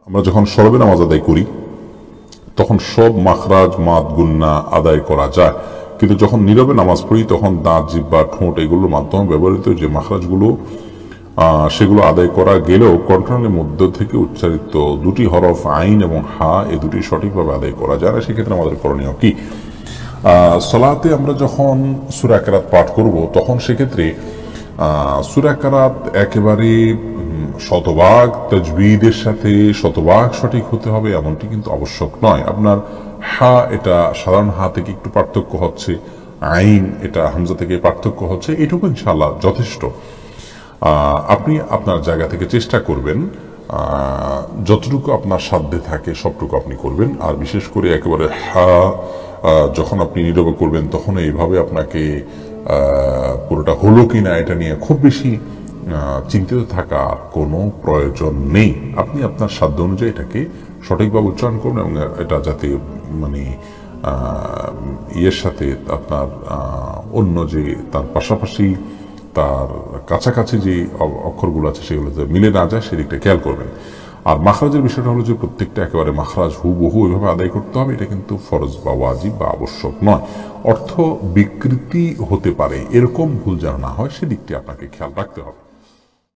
আমরা যখন সরবে নামাজ আদায় করি তখন সব মাখরাজ মাদ গুন্না আদায় করা যায়, কিন্তু যখন নীরবে নামাজ পড়ি তখন দাঁত জিহ্বা ঠোঁট এগুলোর মাধ্যমে ব্যবহৃত যে মাখরাজগুলো সেগুলো আদায় করা গেলেও কণ্ঠনালীর মধ্য থেকে উচ্চারিত দুটি হরফ আইন এবং হা এই দুটি সঠিকভাবে আদায় করা যায় না। সেক্ষেত্রে আমাদের করণীয় কি? সলাতে আমরা যখন সূরা কেরাত পাঠ করব তখন সেক্ষেত্রে সূরা কেরাত একেবারে শতভাগ তাজবিদের সাথে শতভাগ সঠিক হতে হবে এমনটি কিন্তু আবশ্যক নয়। আপনার হা এটা সাধারণ হা থেকে একটু পার্থক্য হচ্ছে, আইন এটা হামজা থেকে পার্থক্য হচ্ছে, এটুকু ইনশাআল্লাহ যথেষ্ট। আপনি আপনার জায়গা থেকে চেষ্টা করবেন যতটুকু আপনার সাধ্যে থাকে সবটুকু আপনি করবেন। আর বিশেষ করে একেবারে হা যখন আপনি নীরবে করবেন তখন এইভাবে আপনাকে পুরোটা হলো কিনা এটা নিয়ে খুব বেশি চিন্তিত থাকার কোনো প্রয়োজন নেই। আপনি আপনার সাধ্য অনুযায়ী এটাকে সঠিকভাবে উচ্চারণ করুন এবং এটা যাতে মানে ইয়ের সাথে আপনার অন্য যে তার পাশাপাশি তার কাছাকাছি যে অক্ষরগুলো আছে সেগুলোতে মিলে না যায় সেদিকটা খেয়াল করবেন। আর মাখরাজের বিষয়টা হলো যে প্রত্যেকটা একেবারে মাখরাজ হুবহু এভাবে আদায় করতে হবে, এটা কিন্তু ফরজ বা ওয়াজিব বা আবশ্যক নয়। অর্থ বিকৃতি হতে পারে এরকম ভুল যেন না হয় সেদিকটি আপনাকে খেয়াল রাখতে হবে।